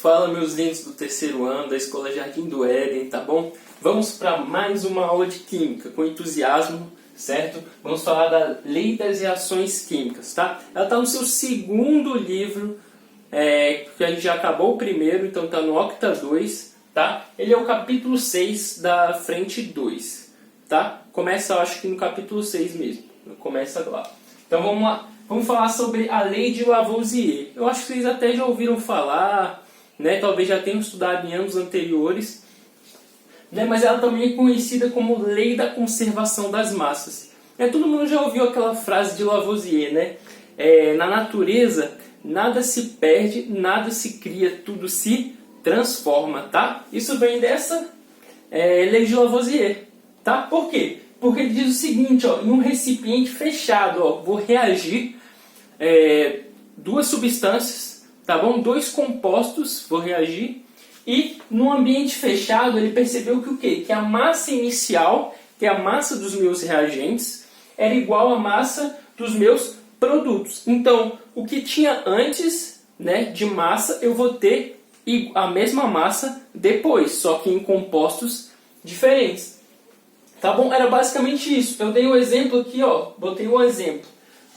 Fala, meus lindos do terceiro ano da Escola Jardim do Éden, tá bom? Vamos para mais uma aula de Química, com entusiasmo, certo? Vamos falar da Lei das Reações Químicas, tá? Ela está no seu segundo livro, porque a gente já acabou o primeiro, então está no Octa 2, tá? Ele é o capítulo 6 da frente 2, tá? Começa, eu acho que no capítulo 6 mesmo, começa lá. Então vamos lá, vamos falar sobre a Lei de Lavoisier. Eu acho que vocês até já ouviram falar, né? Talvez já tenham estudado em anos anteriores, né? Mas ela também é conhecida como Lei da Conservação das Massas. Todo mundo já ouviu aquela frase de Lavoisier, né? Na natureza, nada se perde, nada se cria, tudo se transforma, tá? Isso vem dessa Lei de Lavoisier, tá? Por quê? Porque ele diz o seguinte, ó, em um recipiente fechado, ó, vou reagir duas substâncias, tá bom? Dois compostos, vou reagir. E no ambiente fechado ele percebeu que o quê? Que a massa inicial, que é a massa dos meus reagentes, era igual à massa dos meus produtos. Então, o que tinha antes, né, de massa, eu vou ter a mesma massa depois, só que em compostos diferentes. Tá bom? Era basicamente isso. Eu dei um exemplo aqui, ó, botei um exemplo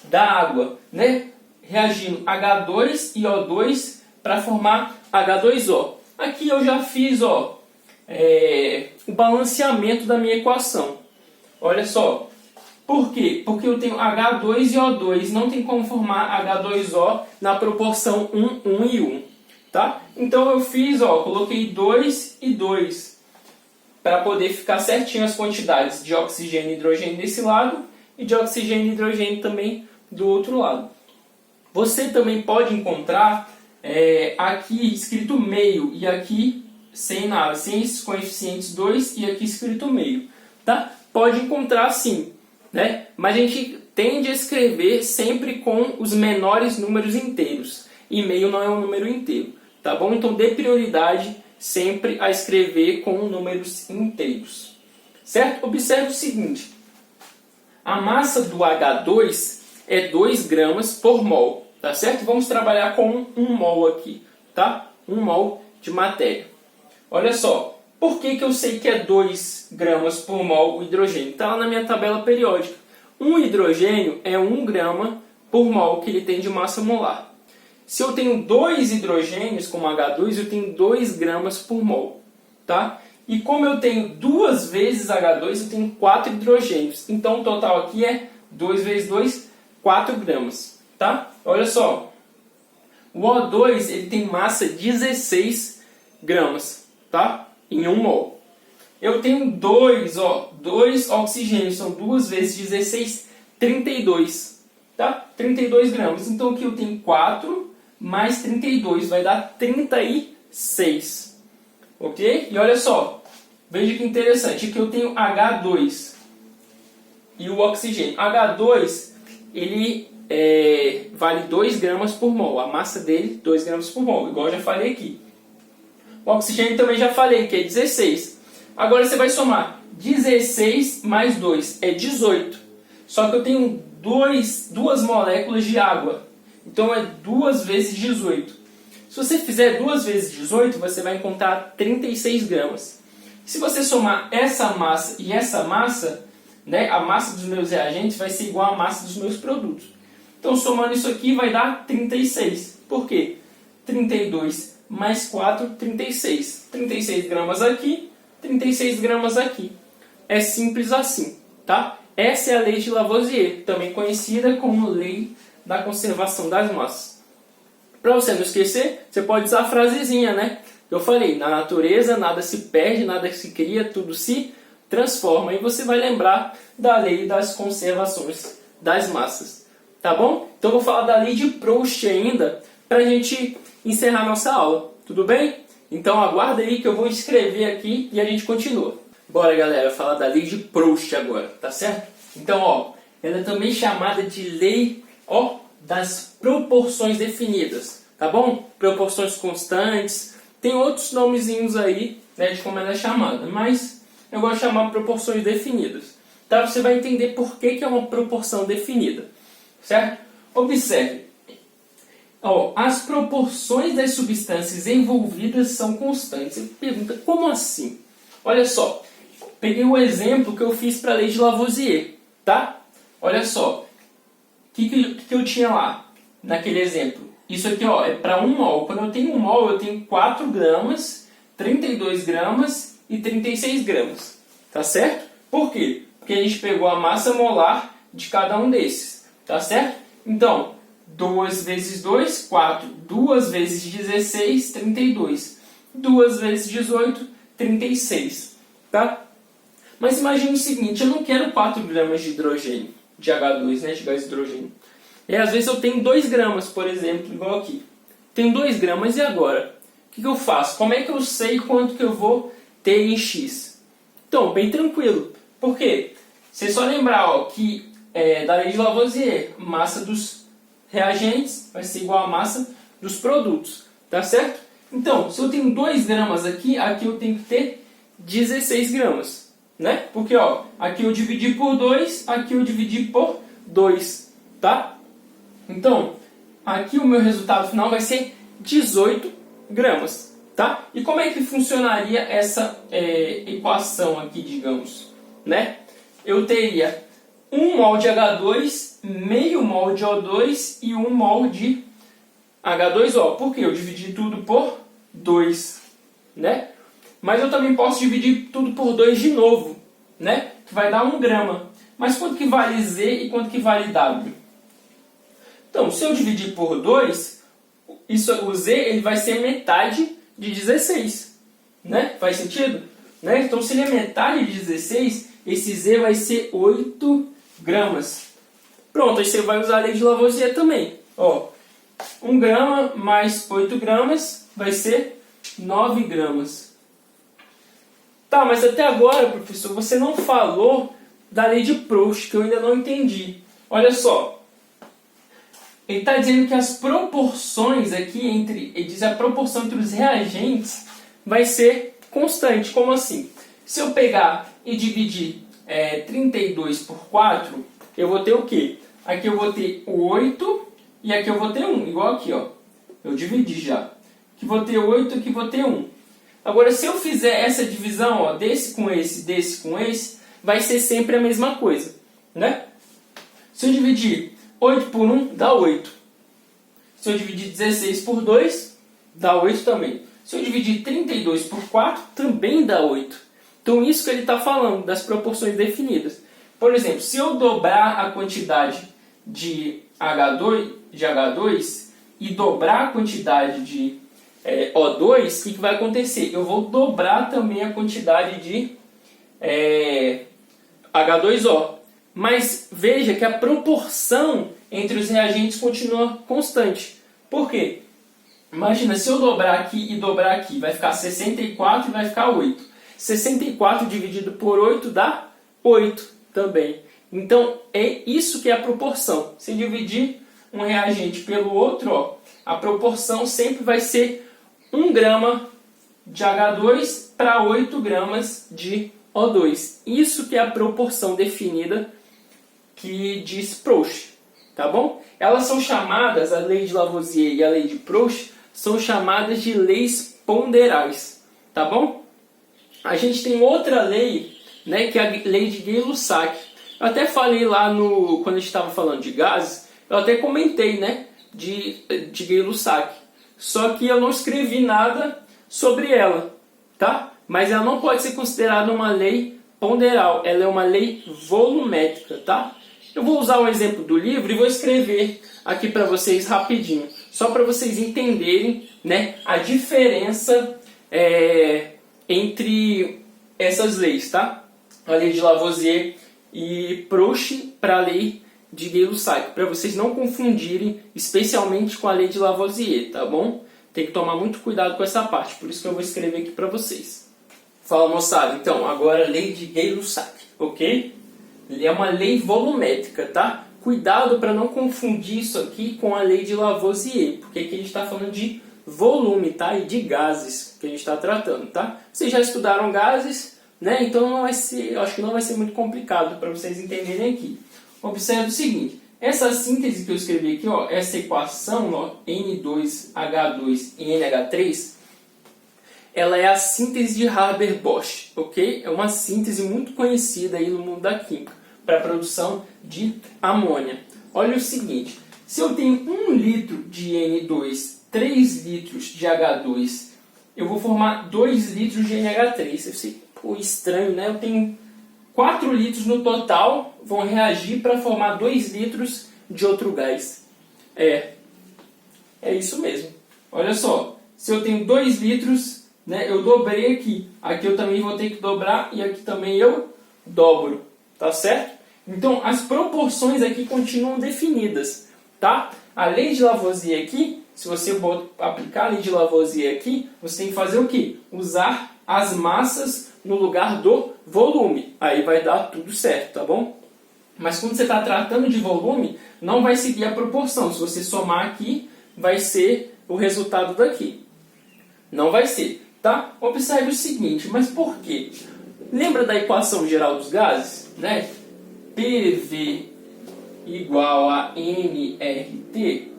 da água, né, reagindo H2 e O2 para formar H2O. Aqui eu já fiz, ó, o balanceamento da minha equação. Olha só. Por quê? Porque eu tenho H2 e O2. Não tem como formar H2O na proporção 1, 1 e 1. Tá? Então eu fiz, ó, coloquei 2 e 2. Para poder ficar certinho as quantidades de oxigênio e hidrogênio desse lado. E de oxigênio e hidrogênio também do outro lado. Você também pode encontrar aqui escrito meio e aqui sem nada, sem esses coeficientes 2 e aqui escrito meio, tá? Pode encontrar sim, né? Mas a gente tende a escrever sempre com os menores números inteiros e meio não é um número inteiro, tá bom? Então dê prioridade sempre a escrever com números inteiros, certo? Observe o seguinte, a massa do H2 é 2 gramas por mol. Tá certo? Vamos trabalhar com 1 mol aqui, tá? 1 mol de matéria. Olha só, por que eu sei que é 2 gramas por mol o hidrogênio? Está lá na minha tabela periódica. Um hidrogênio é 1 grama por mol que ele tem de massa molar. Se eu tenho 2 hidrogênios, como H2, eu tenho 2 gramas por mol, tá? E como eu tenho 2 vezes H2, eu tenho 4 hidrogênios. Então o total aqui é 2 vezes 2, 4 gramas. Tá? Olha só, o O2 ele tem massa 16 gramas, tá? Em 1 mol. Eu tenho 2 oxigênios, são 2 vezes 16, 32, tá? 32 gramas. Então aqui eu tenho 4 mais 32, vai dar 36, ok? E olha só, veja que interessante, aqui eu tenho H2 e o oxigênio. H2, ele vale 2 gramas por mol. A massa dele, 2 gramas por mol, igual eu já falei aqui. O oxigênio também já falei, que é 16. Agora você vai somar 16 mais 2, é 18. Só que eu tenho duas moléculas de água. Então é 2 vezes 18. Se você fizer 2 vezes 18, você vai encontrar 36 gramas. Se você somar essa massa e essa massa, né, a massa dos meus reagentes vai ser igual à massa dos meus produtos. Então, somando isso aqui, vai dar 36. Por quê? 32 mais 4, 36. 36 gramas aqui, 36 gramas aqui. É simples assim, tá? Essa é a Lei de Lavoisier, também conhecida como Lei da Conservação das Massas. Para você não esquecer, você pode usar a frasezinha, né? Eu falei, na natureza nada se perde, nada se cria, tudo se transforma. E você vai lembrar da Lei das Conservações das Massas. Tá bom? Então eu vou falar da Lei de Proust ainda, para a gente encerrar nossa aula. Tudo bem? Então aguarda aí que eu vou escrever aqui e a gente continua. Bora, galera, falar da Lei de Proust agora, tá certo? Então, ó, ela é também chamada de Lei, ó, das Proporções Definidas, tá bom? Proporções constantes, tem outros nomezinhos aí, né, de como ela é chamada, mas eu gosto de chamar proporções definidas. Tá? Você vai entender por que é uma proporção definida. Certo? Observe. Ó, as proporções das substâncias envolvidas são constantes. Você pergunta, como assim? Olha só, peguei o exemplo que eu fiz para a lei de Lavoisier, tá? Olha só, o que eu tinha lá naquele exemplo? Isso aqui, ó, é para 1 mol. Quando eu tenho 1 mol, eu tenho 4 gramas, 32 gramas e 36 gramas. Tá certo? Por quê? Porque a gente pegou a massa molar de cada um desses. Tá certo? Então, 2 vezes 2, 4. 2 vezes 16, 32. 2 vezes 18, 36. Tá? Mas imagine o seguinte, eu não quero 4 gramas de hidrogênio, de H2, né, de gás hidrogênio. E às vezes eu tenho 2 gramas, por exemplo, igual aqui. Tenho 2 gramas e agora? O que eu faço? Como é que eu sei quanto que eu vou ter em X? Então, bem tranquilo. Por quê? Você só lembrar, ó, que da lei de Lavoisier, massa dos reagentes vai ser igual à massa dos produtos. Tá certo? Então, se eu tenho 2 gramas aqui, aqui eu tenho que ter 16 gramas. Né? Porque ó, aqui eu dividi por 2, aqui eu dividi por 2. Tá? Então, aqui o meu resultado final vai ser 18 gramas. Tá? E como é que funcionaria essa equação aqui, digamos? Né? Eu teria 1 mol de H2, meio mol de O2 e 1 mol de H2O. Por quê? Eu dividi tudo por 2. Né? Mas eu também posso dividir tudo por 2 de novo. Né? Que vai dar 1 grama. Mas quanto que vale Z e quanto que vale W? Então, se eu dividir por 2, o Z ele vai ser metade de 16. Né? Faz sentido? Né? Então, se ele é metade de 16, esse Z vai ser 8 gramas. Pronto, aí você vai usar a lei de Lavoisier também. Ó, 1 grama mais 8 gramas vai ser 9 gramas. Tá, mas até agora, professor, você não falou da lei de Proust, que eu ainda não entendi. Olha só. Ele está dizendo que as proporções aqui ele diz a proporção entre os reagentes vai ser constante. Como assim? Se eu pegar e dividir 32 por 4, eu vou ter o quê? Aqui eu vou ter 8 e aqui eu vou ter 1, igual aqui, ó. Eu dividi já. Aqui vou ter 8 e aqui vou ter 1. Agora, se eu fizer essa divisão, ó, desse com esse, vai ser sempre a mesma coisa, né? Se eu dividir 8 por 1, dá 8. Se eu dividir 16 por 2, dá 8 também. Se eu dividir 32 por 4, também dá 8. Então, isso que ele está falando, das proporções definidas. Por exemplo, se eu dobrar a quantidade de H2 e dobrar a quantidade de O2, o que vai acontecer? Eu vou dobrar também a quantidade de H2O. Mas veja que a proporção entre os reagentes continua constante. Por quê? Imagina, se eu dobrar aqui e dobrar aqui, vai ficar 64 e vai ficar 8. 64 dividido por 8 dá 8 também. Então, é isso que é a proporção. Se dividir um reagente pelo outro, ó, a proporção sempre vai ser 1 grama de H2 para 8 gramas de O2. Isso que é a proporção definida que diz Proust, tá bom? Elas são chamadas, a lei de Lavoisier e a lei de Proust, são chamadas de leis ponderais, tá bom? A gente tem outra lei, né, que é a lei de Gay-Lussac. Eu até falei lá quando a gente estava falando de gases, eu até comentei, né, de Gay-Lussac. Só que eu não escrevi nada sobre ela, tá? Mas ela não pode ser considerada uma lei ponderal, ela é uma lei volumétrica, tá? Eu vou usar o exemplo do livro e vou escrever aqui para vocês rapidinho, só para vocês entenderem, né, a diferença entre essas leis, tá? A lei de Lavoisier e Proust para a lei de Gay-Lussac, para vocês não confundirem, especialmente com a lei de Lavoisier, tá bom? Tem que tomar muito cuidado com essa parte, por isso que eu vou escrever aqui para vocês. Fala, moçada, então, agora a lei de Gay-Lussac, ok? É uma lei volumétrica, tá? Cuidado para não confundir isso aqui com a lei de Lavoisier, porque aqui a gente está falando de volume, tá? E de gases que a gente está tratando, tá? Vocês já estudaram gases, né? Então não vai ser, eu acho que não vai ser muito complicado para vocês entenderem aqui. Observe o seguinte, Essa síntese que eu escrevi aqui, ó, essa equação, ó, N2H2NH3, ela é a síntese de Haber-Bosch, ok? É uma síntese muito conhecida aí no mundo da química, para a produção de amônia. Olha o seguinte, se eu tenho 1 litro de N2, 3 litros de H2, eu vou formar 2 litros de NH3. Eu sei, pô, estranho, né? Eu tenho 4 litros no total, vão reagir para formar 2 litros de outro gás. É isso mesmo. Olha só, se eu tenho 2 litros, né, eu dobrei aqui. Aqui eu também vou ter que dobrar e aqui também eu dobro. Tá certo? Então, as proporções aqui continuam definidas. Tá? A lei de Lavoisier aqui, se você aplicar a lei de Lavoisier aqui, você tem que fazer o quê? Usar as massas no lugar do volume. Aí vai dar tudo certo, tá bom? Mas quando você está tratando de volume, não vai seguir a proporção. Se você somar aqui, vai ser o resultado daqui. Não vai ser, tá? Observe o seguinte, mas por quê? Lembra da equação geral dos gases? Né? PV igual a nRT.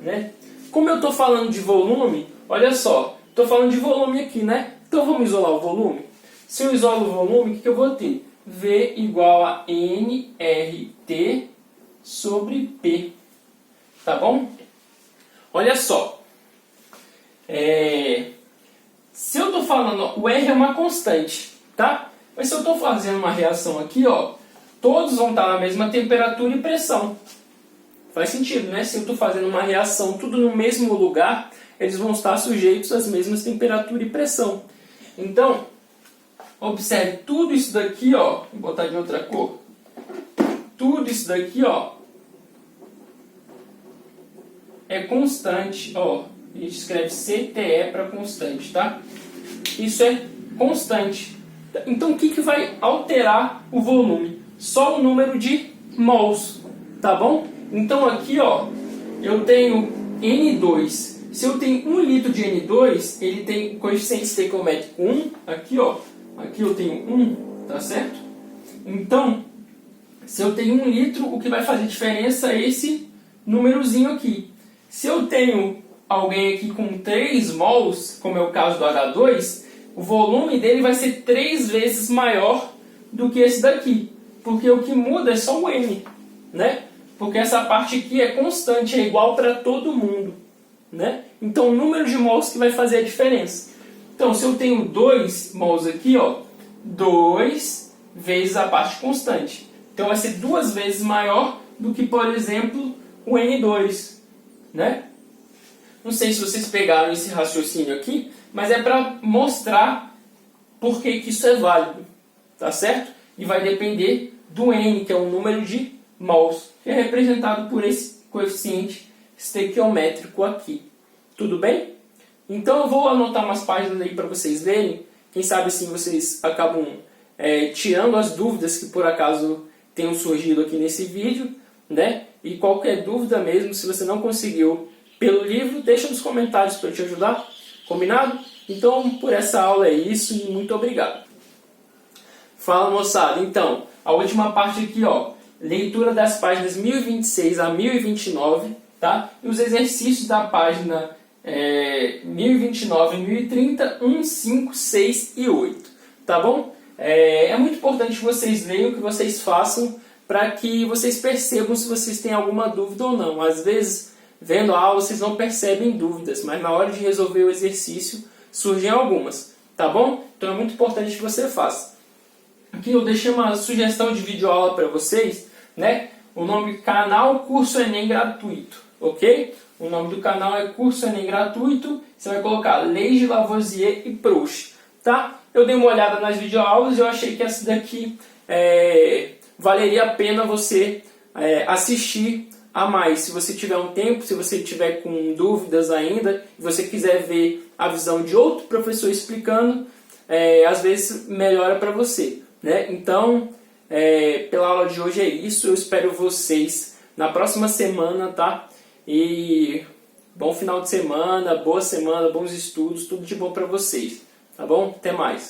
Né? Como eu estou falando de volume, olha só, estou falando de volume aqui, né? Então vamos isolar o volume? Se eu isolo o volume, o que eu vou ter? V igual a nRT sobre P. Tá bom? Olha só. Se eu estou falando, ó, o R é uma constante, tá? Mas se eu estou fazendo uma reação aqui, ó, todos vão estar na mesma temperatura e pressão. Faz sentido, né? Se eu estou fazendo uma reação tudo no mesmo lugar, eles vão estar sujeitos às mesmas temperatura e pressão. Então, observe, tudo isso daqui, ó, vou botar de outra cor. Tudo isso daqui, ó, é constante, ó. A gente escreve CTE para constante, tá? Isso é constante. Então, o que vai alterar o volume? Só o número de mols, tá bom? Então, aqui, ó, eu tenho N2. Se eu tenho 1 litro de N2, ele tem coeficiente estequiométrico 1. Aqui, ó, aqui eu tenho 1, tá certo? Então, se eu tenho 1 litro, o que vai fazer diferença é esse númerozinho aqui. Se eu tenho alguém aqui com 3 mols, como é o caso do H2, o volume dele vai ser 3 vezes maior do que esse daqui. Porque o que muda é só o N, né? Porque essa parte aqui é constante, é igual para todo mundo, né? Então, o número de mols que vai fazer a diferença. Então, se eu tenho 2 mols aqui, ó, 2 vezes a parte constante. Então, vai ser 2 vezes maior do que, por exemplo, o N2, né? Não sei se vocês pegaram esse raciocínio aqui, mas é para mostrar por que isso é válido, tá certo? E vai depender do N, que é o número de mols, que é representado por esse coeficiente estequiométrico aqui. Tudo bem? Então eu vou anotar umas páginas aí para vocês verem. Quem sabe assim vocês acabam tirando as dúvidas que por acaso tenham surgido aqui nesse vídeo, né? E qualquer dúvida mesmo, se você não conseguiu pelo livro, deixa nos comentários para eu te ajudar. Combinado? Então, por essa aula é isso e muito obrigado. Fala, moçada. Então, a última parte aqui, ó, leitura das páginas 1026 a 1029, tá? E os exercícios da página 1029 e 1030, 1, 5, 6 e 8, tá bom? É muito importante que vocês leiam, que vocês façam, para que vocês percebam se vocês têm alguma dúvida ou não. Às vezes, vendo a aula, vocês não percebem dúvidas, mas na hora de resolver o exercício, surgem algumas, tá bom? Então é muito importante que você faça. Aqui eu deixei uma sugestão de videoaula para vocês, né? O nome do canal Curso Enem Gratuito, ok? O nome do canal é Curso Enem Gratuito. Você vai colocar Leis de Lavoisier e Proust, tá? Eu dei uma olhada nas videoaulas e eu achei que essa daqui valeria a pena você assistir a mais. Se você tiver um tempo, se você tiver com dúvidas ainda, e você quiser ver a visão de outro professor explicando, às vezes melhora para você, né? Então, pela aula de hoje é isso. Eu espero vocês na próxima semana, tá? E bom final de semana, boa semana, bons estudos, tudo de bom para vocês, tá bom? Até mais!